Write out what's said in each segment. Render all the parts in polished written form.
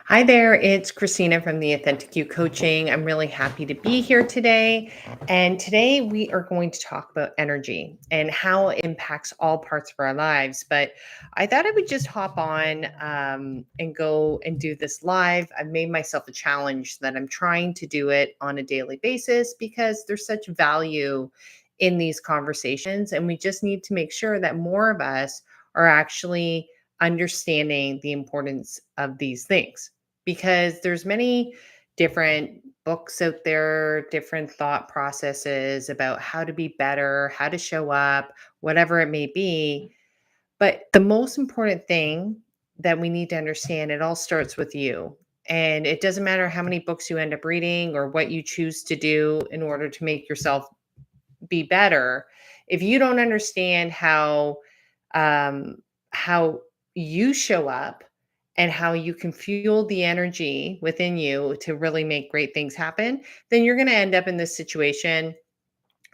Hi there, it's Christina from the Authentic You Coaching. I'm really happy to be here today. And today we are going to talk about energy and how it impacts all parts of our lives. But I thought I would just hop on and go and do this live. I've made myself a challenge that I'm trying to do it on a daily basis because there's such value in these conversations. And we just need to make sure that more of us are actually understanding the importance of these things because there's many different books out there, different thought processes about how to be better, how to show up, whatever it may be. But the most important thing that we need to understand, it all starts with you. And it doesn't matter how many books you end up reading or what you choose to do in order to make yourself be better. If you don't understand um, how you show up and how you can fuel the energy within you to really make great things happen, then you're going to end up in this situation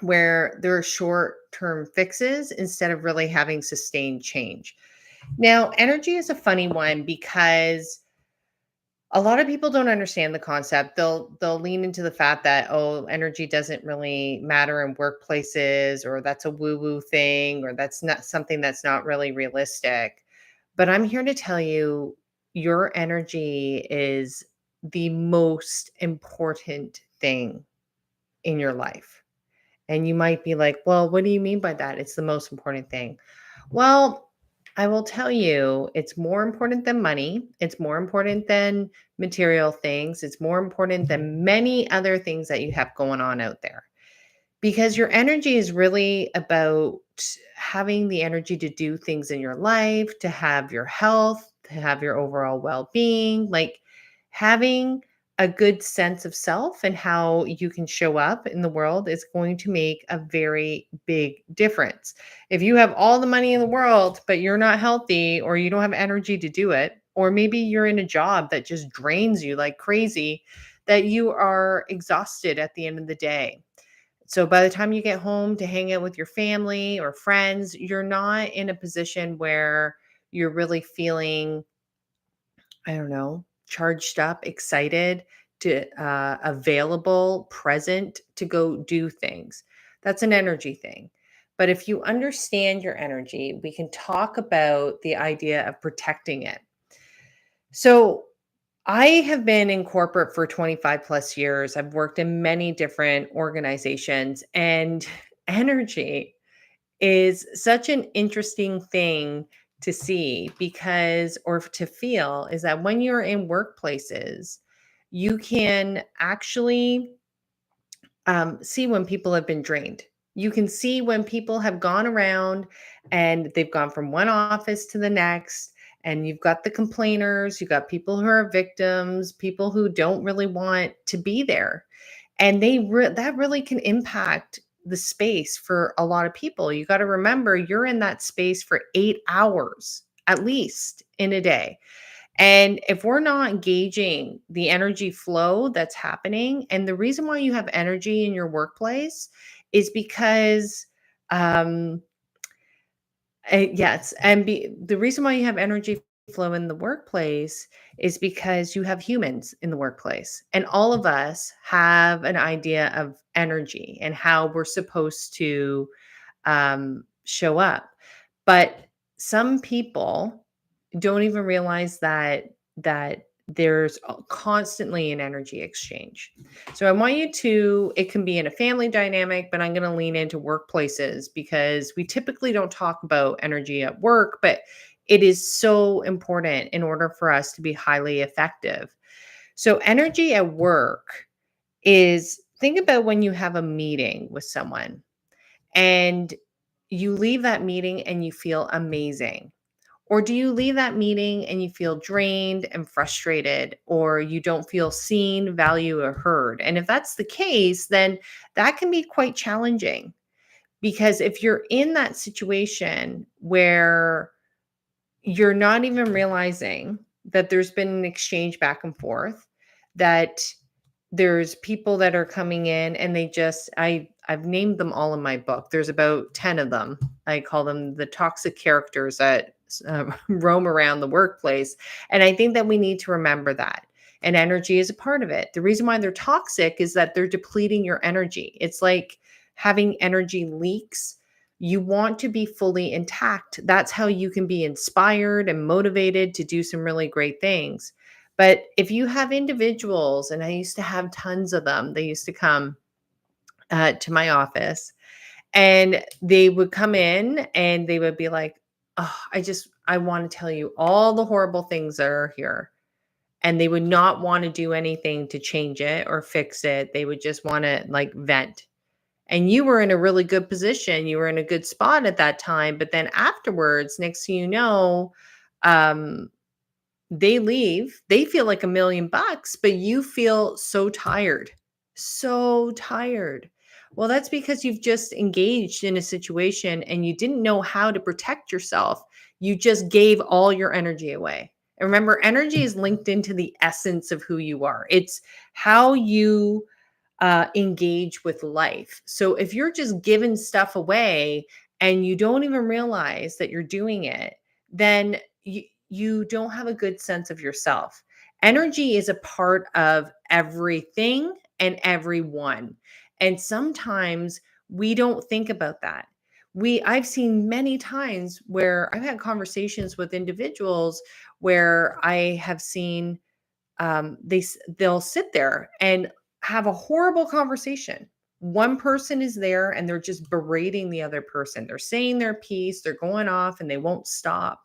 where there are short term fixes instead of really having sustained change. Now, energy is a funny one because a lot of people don't understand the concept. They'll lean into the fact that, oh, energy doesn't really matter in workplaces, or that's a woo-woo thing, or that's not something that's not really realistic. But I'm here to tell you your energy is the most important thing in your life. And you might be like, well, what do you mean by that? It's the most important thing. Well, I will tell you, it's more important than money. It's more important than material things. It's more important than many other things that you have going on out there. Because your energy is really about having the energy to do things in your life, to have your health, to have your overall well being, like having a good sense of self and how you can show up in the world is going to make a very big difference. If you have all the money in the world, but you're not healthy or you don't have energy to do it, or maybe you're in a job that just drains you like crazy, that you are exhausted at the end of the day, so by the time you get home to hang out with your family or friends, you're not in a position where you're really feeling, I don't know, charged up, excited, to available, present to go do things. That's an energy thing. But if you understand your energy, we can talk about the idea of protecting it. So I have been in corporate for 25 plus years. I've worked in many different organizations, and energy is such an interesting thing to see because, or to feel, is that when you're in workplaces, you can actually see when people have been drained. You can see when people have gone around and they've gone from one office to the next, and you've got the complainers, you've got people who are victims, people who don't really want to be there. And that really can impact the space for a lot of people. You got to remember you're in that space for 8 hours at least in a day. And if we're not gauging the energy flow that's happening, and the reason why you have energy in your workplace is because, um, yes, the reason why you have energy flow in the workplace is because you have humans in the workplace, and all of us have an idea of energy and how we're supposed to show up. But some people don't even realize that there's constantly an energy exchange. So I want you to, it can be in a family dynamic, but I'm going to lean into workplaces because we typically don't talk about energy at work, but it is so important in order for us to be highly effective. So energy at work is, think about when you have a meeting with someone and you leave that meeting and you feel amazing. Or do you leave that meeting and you feel drained and frustrated, or you don't feel seen, valued, or heard? And if that's the case, then that can be quite challenging because if you're in that situation where you're not even realizing that there's been an exchange back and forth, that there's people that are coming in and I've named them all in my book. There's about 10 of them. I call them the toxic characters that roam around the workplace. And I think that we need to remember that. And energy is a part of it. The reason why they're toxic is that they're depleting your energy. It's like having energy leaks. You want to be fully intact. That's how you can be inspired and motivated to do some really great things. But if you have individuals, and I used to have tons of them, they used to come to my office and they would come in and they would be like, oh, I want to tell you all the horrible things that are here. And they would not want to do anything to change it or fix it. They would just want to like vent. And you were in a really good position. You were in a good spot at that time. But then afterwards, next thing you know, um, they leave, they feel like $1,000,000, but you feel so tired, so tired. Well, that's because you've just engaged in a situation and you didn't know how to protect yourself. You just gave all your energy away. And remember, energy is linked into the essence of who you are. It's how you engage with life. So if you're just giving stuff away and you don't even realize that you're doing it, then you don't have a good sense of yourself. Energy is a part of everything and everyone. And sometimes we don't think about that. I've seen many times where I've had conversations with individuals where I have seen they'll sit there and have a horrible conversation. One person is there and they're just berating the other person. They're saying their piece, they're going off and they won't stop.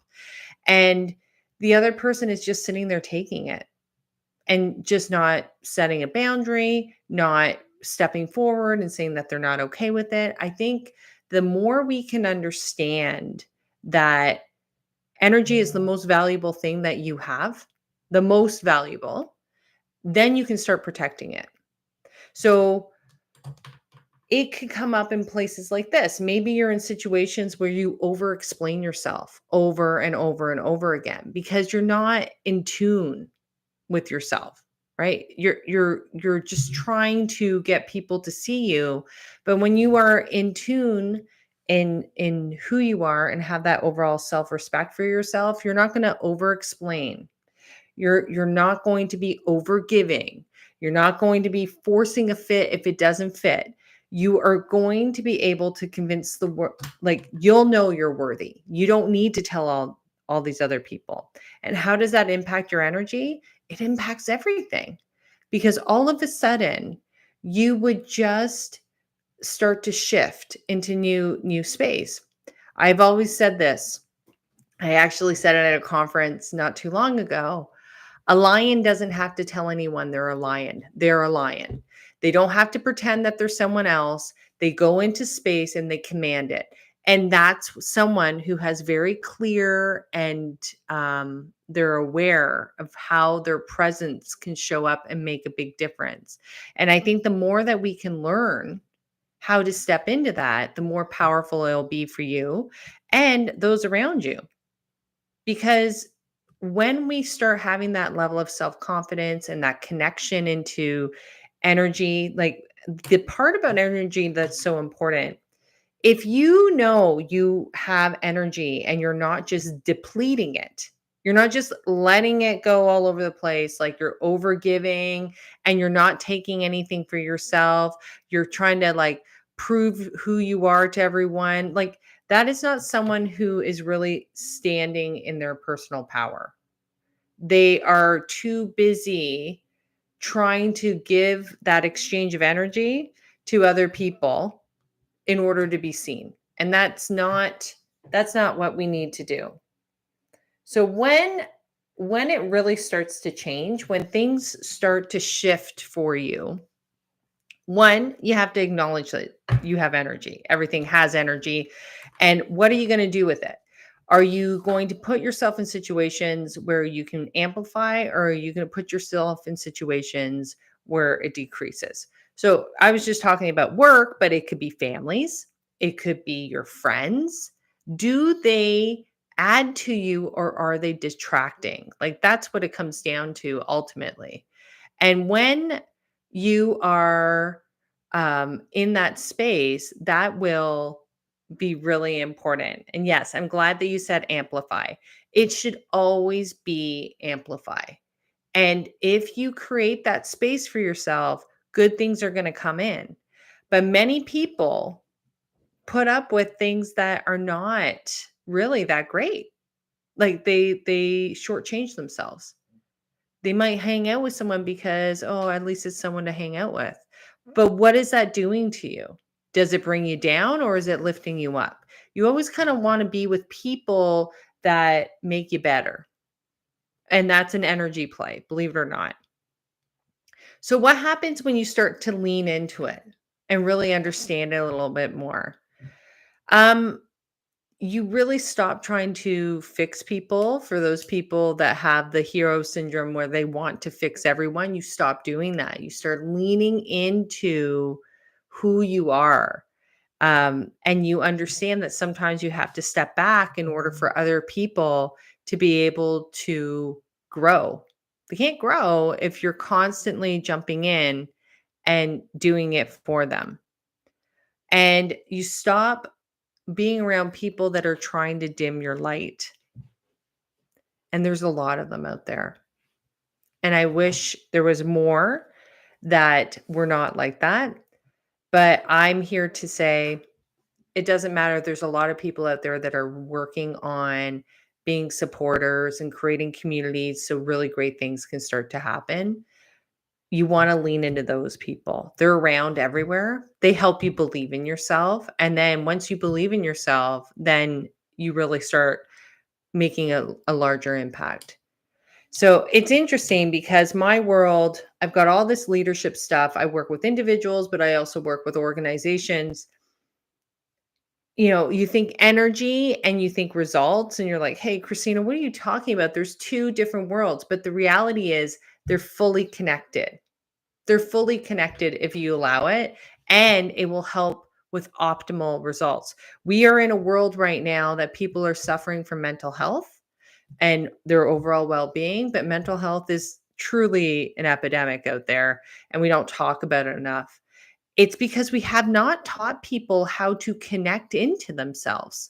And the other person is just sitting there taking it and just not setting a boundary, not stepping forward and saying that they're not okay with it. I think the more we can understand that energy is the most valuable thing that you have, the most valuable, then you can start protecting it. So it could come up in places like this. Maybe you're in situations where you over explain yourself over and over and over again because you're not in tune with yourself, right? You're just trying to get people to see you, but when you are in tune in who you are and have that overall self-respect for yourself, you're not going to over explain. You're not going to be over giving. You're not going to be forcing a fit if it doesn't fit. You are going to be able to convince the world, like you'll know you're worthy. You don't need to tell all these other people. And how does that impact your energy? It impacts everything. Because all of a sudden, you would just start to shift into new space. I've always said this. I actually said it at a conference not too long ago. A lion doesn't have to tell anyone they're a lion. They're a lion. They don't have to pretend that they're someone else. They go into space and they command it. And that's someone who has very clear and they're aware of how their presence can show up and make a big difference. And I think the more that we can learn how to step into that, the more powerful it'll be for you and those around you. Because when we start having that level of self-confidence and that connection into energy, like the part about energy that's so important, if you know you have energy and you're not just depleting it, you're not just letting it go all over the place, like you're over giving and you're not taking anything for yourself, you're trying to like prove who you are to everyone, like that is not someone who is really standing in their personal power. They are too busy trying to give that exchange of energy to other people in order to be seen. And that's not what we need to do. So when it really starts to change, when things start to shift for you, one, you have to acknowledge that you have energy. Everything has energy. And what are you going to do with it? Are you going to put yourself in situations where you can amplify, or are you going to put yourself in situations where it decreases? So I was just talking about work, but it could be families, it could be your friends. Do they add to you or are they detracting? Like that's what it comes down to ultimately. And when you are in that space, that will be really important. And yes, I'm glad that you said amplify. It should always be amplify. And if you create that space for yourself, good things are going to come in. But many people put up with things that are not really that great. Like they shortchange themselves. They might hang out with someone because, oh, at least it's someone to hang out with. But what is that doing to you? Does it bring you down or is it lifting you up? You always kind of want to be with people that make you better. And that's an energy play, believe it or not. So, what happens when you start to lean into it and really understand it a little bit more? Um, you really stop trying to fix people. For those people that have the hero syndrome where they want to fix everyone, you stop doing that. You start leaning into who you are. And you understand that sometimes you have to step back in order for other people to be able to grow. They can't grow if you're constantly jumping in and doing it for them. And you stop being around people that are trying to dim your light. And there's a lot of them out there. And I wish there was more that were not like that. But I'm here to say it doesn't matter. There's a lot of people out there that are working on being supporters and creating communities so really great things can start to happen. You want to lean into those people. They're around everywhere. They help you believe in yourself. And then once you believe in yourself, then you really start making a larger impact. So it's interesting because my world, I've got all this leadership stuff. I work with individuals, but I also work with organizations. You think energy and you think results, and you're like, hey, Christina, what are you talking about? There's two different worlds. But the reality is they're fully connected. They're fully connected if you allow it, and it will help with optimal results. We are in a world right now that people are suffering from mental health and their overall well-being, but mental health is truly an epidemic out there, and we don't talk about it enough. It's because we have not taught people how to connect into themselves.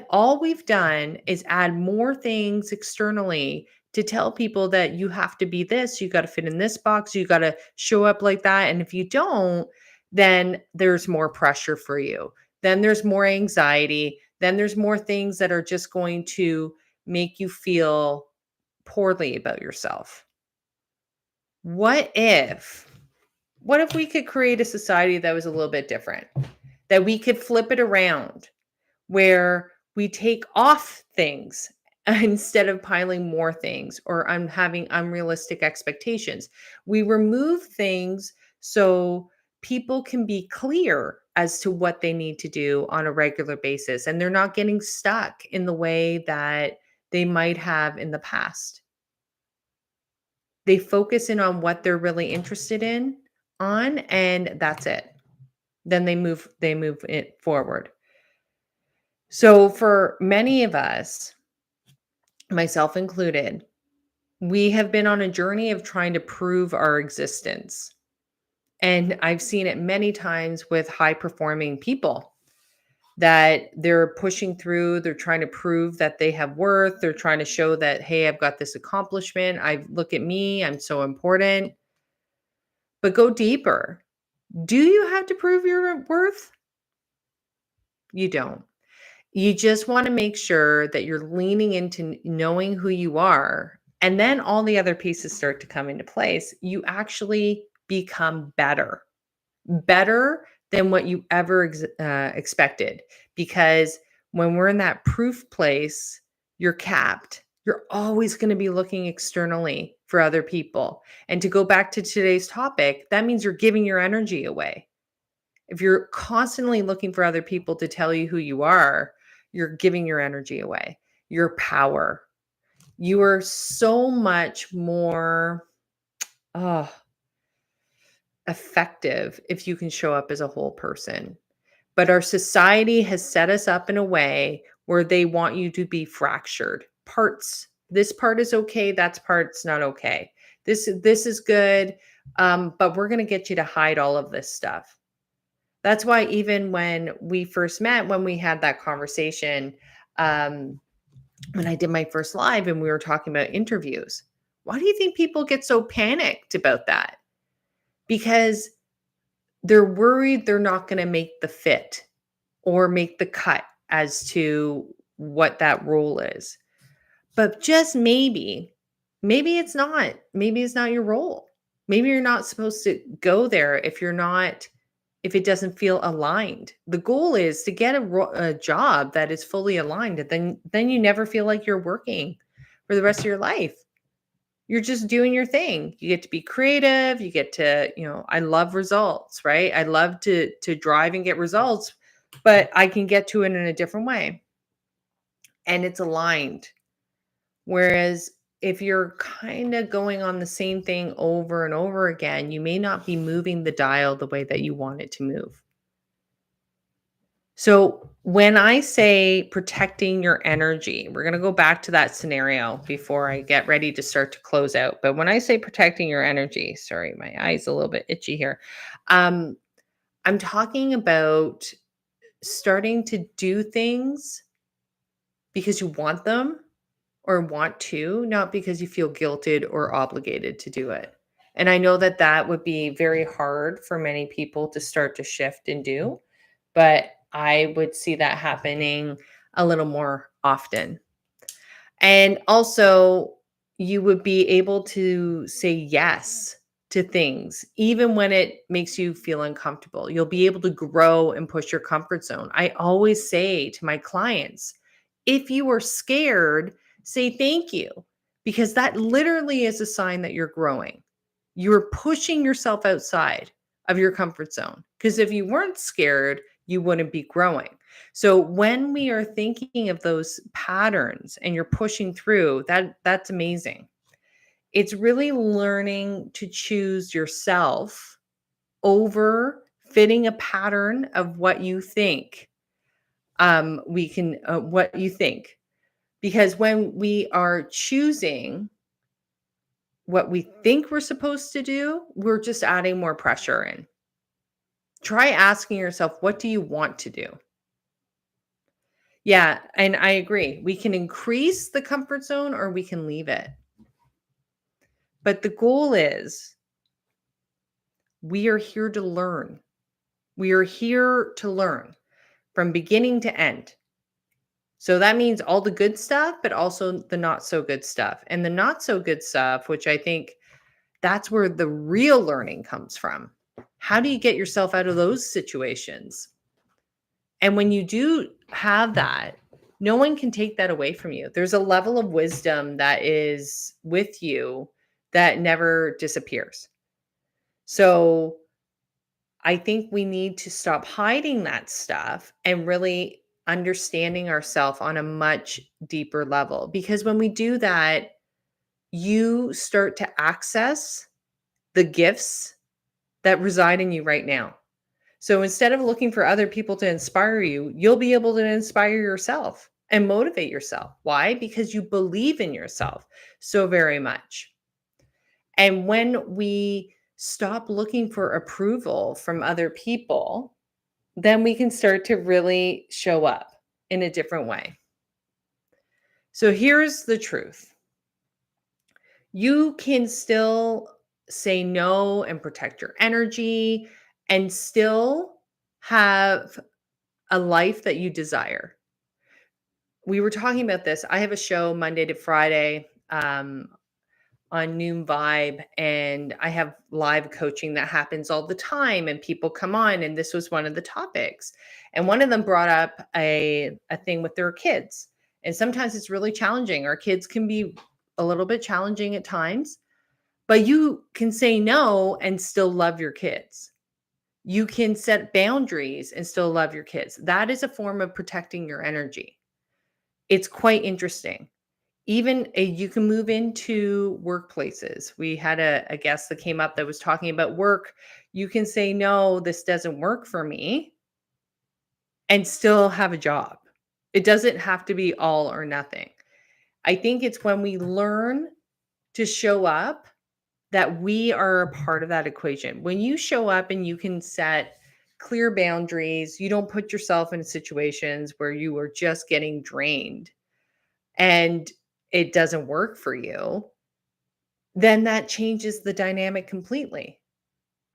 All we've done is add more things externally to tell people that you have to be this, you got to fit in this box, you got to show up like that. And if you don't, then there's more pressure for you. Then there's more anxiety. Then there's more things that are just going to make you feel poorly about yourself. What if, what if we could create a society that was a little bit different? That we could flip it around where we take off things instead of piling more things or having unrealistic expectations. We remove things so people can be clear as to what they need to do on a regular basis, and they're not getting stuck in the way that they might have in the past. They focus in on what they're really interested in on, and that's it. Then they move it forward. So for many of us, myself included, we have been on a journey of trying to prove our existence. And I've seen it many times with high performing people that they're pushing through, they're trying to prove that they have worth, they're trying to show that, hey, I've got this accomplishment, I look at me, I'm so important. But go deeper. Do you have to prove your worth? You don't. You just want to make sure that you're leaning into knowing who you are. And then all the other pieces start to come into place. You actually become better than what you ever expected. Because when we're in that proof place, you're capped. You're always going to be looking externally for other people. And to go back to today's topic, that means you're giving your energy away. If you're constantly looking for other people to tell you who you are, you're giving your energy away, your power. You are so much more uh, effective if you can show up as a whole person. But our society has set us up in a way where they want you to be fractured. Parts. This part is okay. That's part's not okay. This is good. But we're going to get you to hide all of this stuff. That's why even when we first met, when we had that conversation, um, when I did my first live and we were talking about interviews, why do you think people get so panicked about that? Because they're worried they're not going to make the fit or make the cut as to what that role is. But just maybe it's not. Maybe it's not your role. Maybe you're not supposed to go there if it doesn't feel aligned. The goal is to get a job that is fully aligned, and then you never feel like you're working for the rest of your life. You're just doing your thing. You get to be creative, you get to, I love results, right? I love to drive and get results, but I can get to it in a different way. And it's aligned. Whereas if you're kind of going on the same thing over and over again, you may not be moving the dial the way that you want it to move. So when I say protecting your energy, we're going to go back to that scenario before I get ready to start to close out. But when I say protecting your energy, sorry, my eye's a little bit itchy here. Um, I'm talking about starting to do things because you want them or want to, not because you feel guilted or obligated to do it. And I know that that would be very hard for many people to start to shift and do, but I would see that happening a little more often. And also, you would be able to say yes to things, even when it makes you feel uncomfortable. You'll be able to grow and push your comfort zone. I always say to my clients, if you are scared, say thank you, because that literally is a sign that you're growing. You're pushing yourself outside of your comfort zone. Because if you weren't scared, you wouldn't be growing. So when we are thinking of those patterns and you're pushing through, that's amazing. It's really learning to choose yourself over fitting a pattern of what you think. What you think. Because when we are choosing what we think we're supposed to do, we're just adding more pressure in. Try asking yourself, what do you want to do? Yeah, and I agree. We can increase the comfort zone or we can leave it. But the goal is we are here to learn. We are here to learn from beginning to end. So that means all the good stuff, but also the not so good stuff. And the not so good stuff, which I think that's where the real learning comes from. How do you get yourself out of those situations? And when you do have that, no one can take that away from you. There's a level of wisdom that is with you that never disappears. So I think we need to stop hiding that stuff and really understanding ourselves on a much deeper level. Because when we do that, you start to access the gifts that reside in you right now. So instead of looking for other people to inspire you, you'll be able to inspire yourself and motivate yourself. Why? Because you believe in yourself so very much. And when we stop looking for approval from other people, then we can start to really show up in a different way. So here's the truth. You can still say no and protect your energy and still have a life that you desire. We were talking about this. I have a show Monday to Friday on Noon Vibe, and I have live coaching that happens all the time, and people come on, and this was one of the topics. And one of them brought up a thing with their kids. And sometimes it's really challenging. Our kids can be a little bit challenging at times, but you can say no and still love your kids. You can set boundaries and still love your kids. That is a form of protecting your energy. It's quite interesting. Even you can move into workplaces. We had a guest that came up that was talking about work. You can say, no, this doesn't work for me, and still have a job. It doesn't have to be all or nothing. I think it's when we learn to show up that we are a part of that equation. When you show up and you can set clear boundaries, you don't put yourself in situations where you are just getting drained and it doesn't work for you, then that changes the dynamic completely,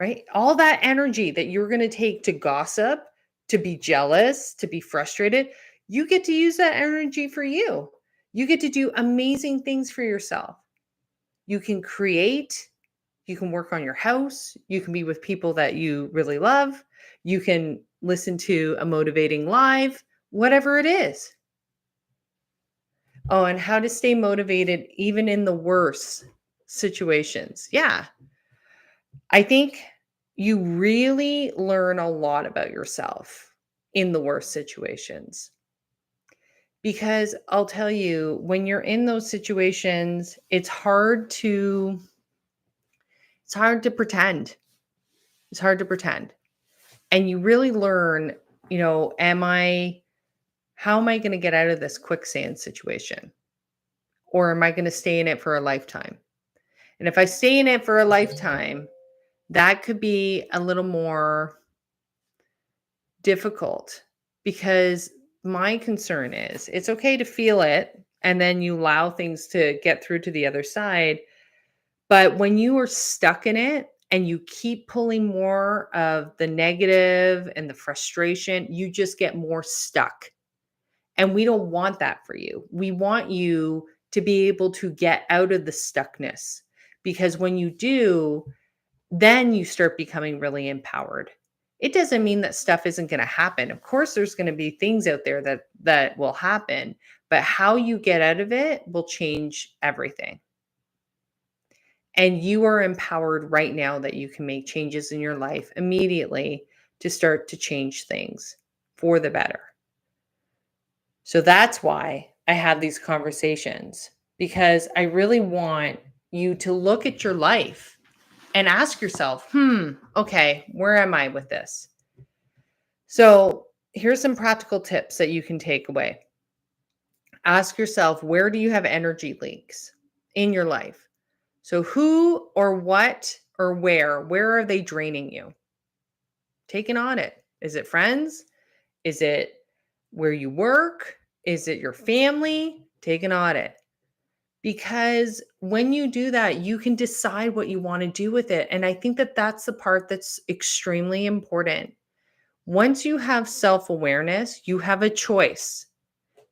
right? All that energy that you're going to take to gossip, to be jealous, to be frustrated, you get to use that energy for you. You get to do amazing things for yourself. You can create, you can work on your house, you can be with people that you really love, you can listen to a motivating live, whatever it is. Oh, and how to stay motivated even in the worst situations. Yeah, I think you really learn a lot about yourself in the worst situations. Because I'll tell you, when you're in those situations, it's hard to pretend. It's hard to pretend. And you really learn, how am I going to get out of this quicksand situation? Or am I going to stay in it for a lifetime? And if I stay in it for a lifetime, that could be a little more difficult because my concern is it's okay to feel it and then you allow things to get through to the other side. But when you are stuck in it and you keep pulling more of the negative and the frustration, you just get more stuck. And we don't want that for you. We want you to be able to get out of the stuckness because when you do, then you start becoming really empowered. It doesn't mean that stuff isn't going to happen. Of course, there's going to be things out there that will happen, but how you get out of it will change everything. And you are empowered right now that you can make changes in your life immediately to start to change things for the better. So that's why I have these conversations because I really want you to look at your life and ask yourself, okay, where am I with this? So here's some practical tips that you can take away. Ask yourself, where do you have energy leaks in your life? So who or what or where are they draining you? Take an audit. Is it friends? Is it where you work? Is it your family? Take an audit. Because when you do that, you can decide what you want to do with it. And I think that that's the part that's extremely important. Once you have self awareness, you have a choice,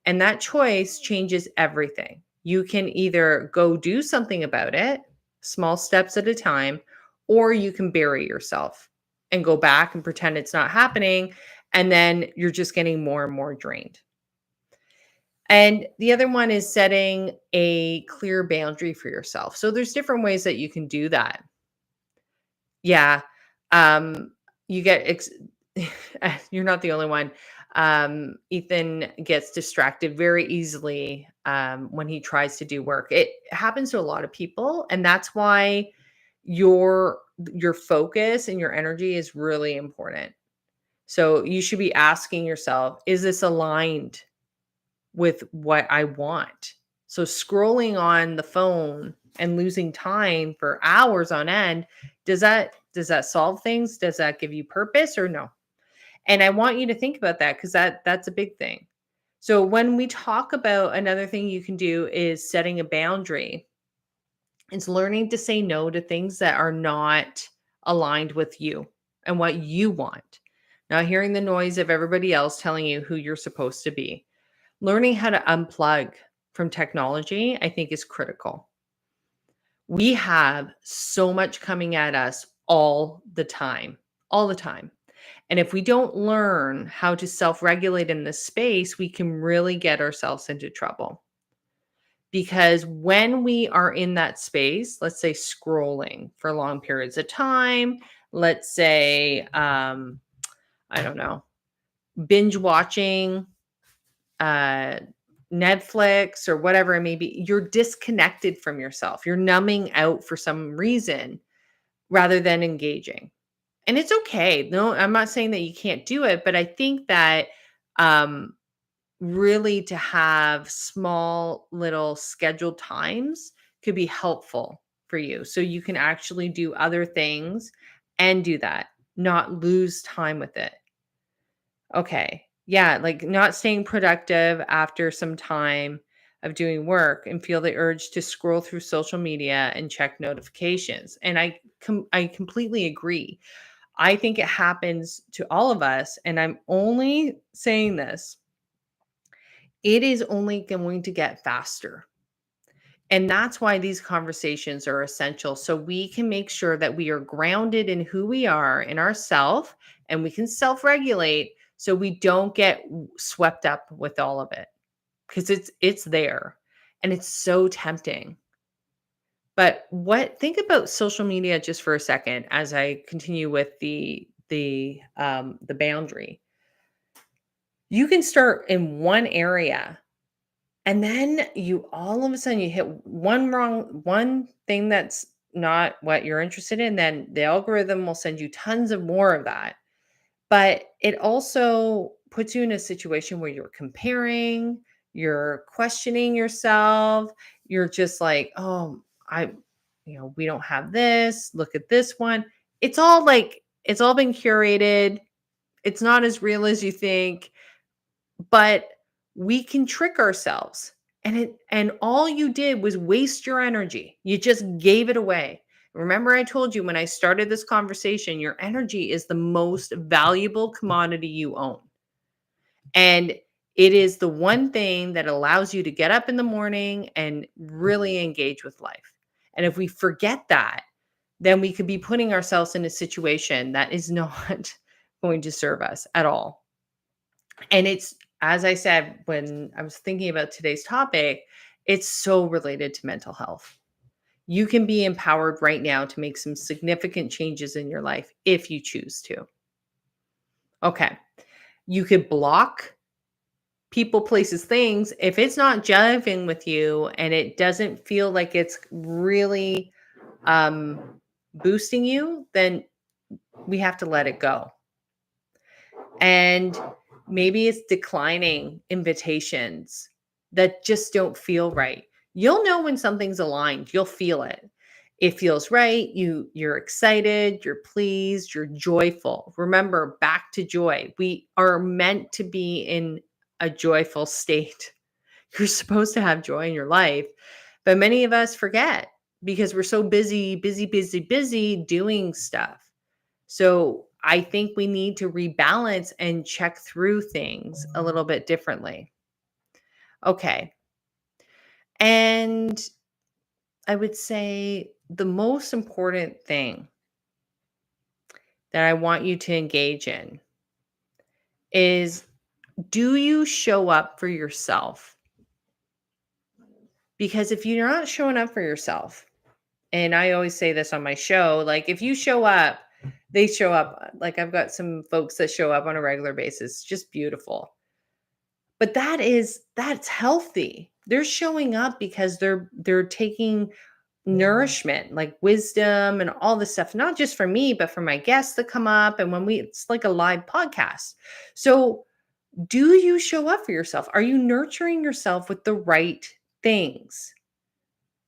and that choice changes everything. You can either go do something about it, small steps at a time, or you can bury yourself and go back and pretend it's not happening. And then you're just getting more and more drained. And the other one is setting a clear boundary for yourself. So there's different ways that you can do that. Yeah. Um, you get you're not the only one. Ethan gets distracted very easily when he tries to do work. It happens to a lot of people, and that's why your focus and your energy is really important. So you should be asking yourself, is this aligned with what I want? So scrolling on the phone and losing time for hours on end, does that solve things? Does that give you purpose or no? And I want you to think about that because that's a big thing. So when we talk about another thing you can do is setting a boundary. It's learning to say no to things that are not aligned with you and what you want. Not hearing the noise of everybody else telling you who you're supposed to be. Learning how to unplug from technology, I think, is critical. We have so much coming at us all the time, all the time. And if we don't learn how to self regulate in this space, we can really get ourselves into trouble. Because when we are in that space, let's say scrolling for long periods of time, let's say, I don't know, binge watching, uh, Netflix or whatever it may be, you're disconnected from yourself. You're numbing out for some reason rather than engaging. And it's okay. No, I'm not saying that you can't do it, but I think that um, really to have small little scheduled times could be helpful for you. So you can actually do other things and do that. not lose time with it. Okay. Yeah, like not staying productive after some time of doing work and feel the urge to scroll through social media and check notifications. And I completely agree. I think it happens to all of us, and I'm only saying this. It is only going to get faster. And that's why these conversations are essential. So we can make sure that we are grounded in who we are, in ourself, and we can self-regulate so we don't get swept up with all of it. Because it's there and it's so tempting. But what think about social media just for a second as I continue with the boundary. You can start in one area. And then you all of a sudden you hit one thing that's not what you're interested in, then the algorithm will send you tons of more of that. But it also puts you in a situation where you're comparing, you're questioning yourself, you're just like, "Oh, we don't have this. Look at this one." It's all been curated. It's not as real as you think. But we can trick ourselves, and all you did was waste your energy. You just gave it away. Remember I told you when I started this conversation, your energy is the most valuable commodity you own. And it is the one thing that allows you to get up in the morning and really engage with life. And if we forget that, then we could be putting ourselves in a situation that is not going to serve us at all. And it's, as I said, when I was thinking about today's topic, it's so related to mental health. You can be empowered right now to make some significant changes in your life if you choose to. Okay. You could block people, places, things. If it's not jiving with you and it doesn't feel like it's really um, boosting you, then we have to let it go. And maybe it's declining invitations that just don't feel right. You'll know when something's aligned. You'll feel it. It feels right. You're excited, you're pleased, you're joyful. Remember, back to joy. We are meant to be in a joyful state. You're supposed to have joy in your life, but many of us forget because we're so busy doing stuff. So I think we need to rebalance and check through things a little bit differently. Okay. And I would say the most important thing that I want you to engage in is, do you show up for yourself? Because if you're not showing up for yourself, and I always say this on my show, like if you show up, they show up. Like I've got some folks that show up on a regular basis, just beautiful. But that's healthy. They're showing up because they're taking nourishment, like wisdom and all this stuff, not just for me, but for my guests that come up. And when it's like a live podcast. So do you show up for yourself? Are you nurturing yourself with the right things?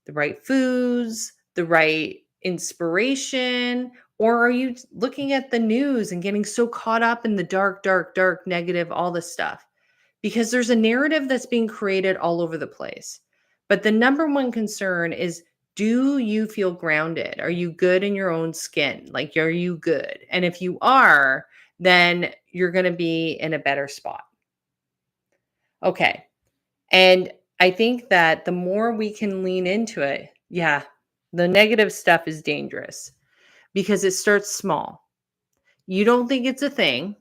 The right foods, the right inspiration? Or are you looking at the news and getting so caught up in the dark, negative, all this stuff? Because there's a narrative that's being created all over the place. But the number one concern is, do you feel grounded? Are you good in your own skin? Like, are you good? And if you are, then you're going to be in a better spot. Okay. And I think that the more we can lean into it, yeah, the negative stuff is dangerous because it starts small. You don't think it's a thing.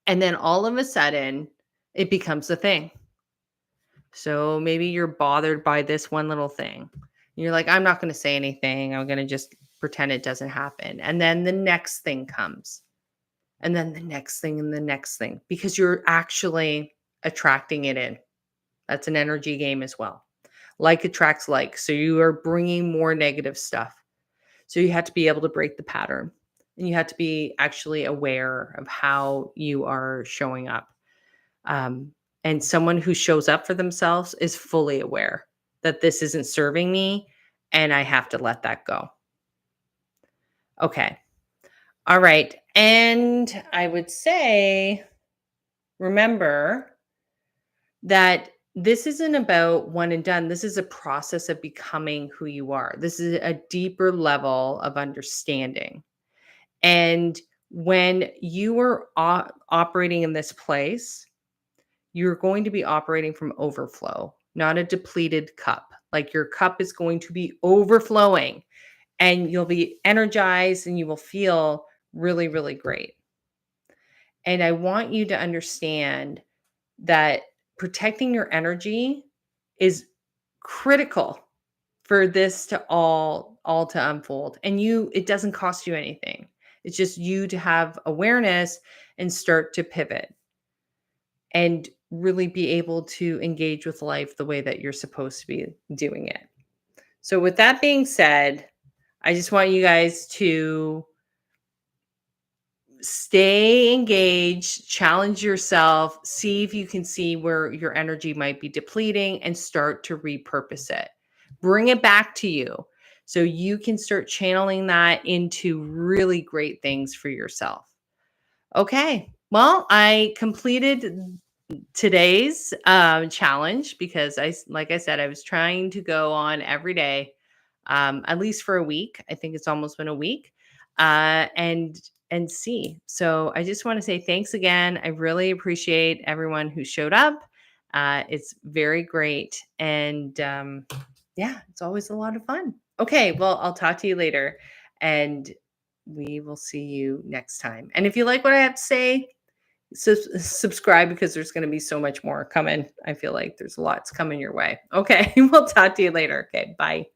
And then all of a sudden, it becomes a thing. So maybe you're bothered by this one little thing. You're like, I'm not going to say anything. I'm going to just pretend it doesn't happen. And then the next thing comes. And then the next thing and the next thing, because you're actually attracting it in. That's an energy game as well. Like attracts like. So you are bringing more negative stuff. So you have to be able to break the pattern. And you have to be actually aware of how you are showing up. And someone who shows up for themselves is fully aware that this isn't serving me and I have to let that go. Okay. All right. And I would say, remember that this isn't about one and done. This is a process of becoming who you are. This is a deeper level of understanding. And when you are operating in this place, you're going to be operating from overflow, not a depleted cup. Like your cup is going to be overflowing and you'll be energized and you will feel really, really great. And I want you to understand that protecting your energy is critical for this to all to unfold. And it doesn't cost you anything. It's just you to have awareness and start to pivot and really be able to engage with life the way that you're supposed to be doing it. So with that being said, I just want you guys to stay engaged, challenge yourself, see if you can see where your energy might be depleting and start to repurpose it. Bring it back to you so you can start channeling that into really great things for yourself. Okay. Well, I completed today's challenge because like I said, I was trying to go on every day, at least for a week. I think it's almost been a week, and see. So I just want to say thanks again. I really appreciate everyone who showed up. It's very great, and yeah, it's always a lot of fun. Okay, well, I'll talk to you later, and we will see you next time. And if you like what I have to say, subscribe because there's going to be so much more coming. I feel like there's lots coming your way. Okay, we'll talk to you later. Okay, bye.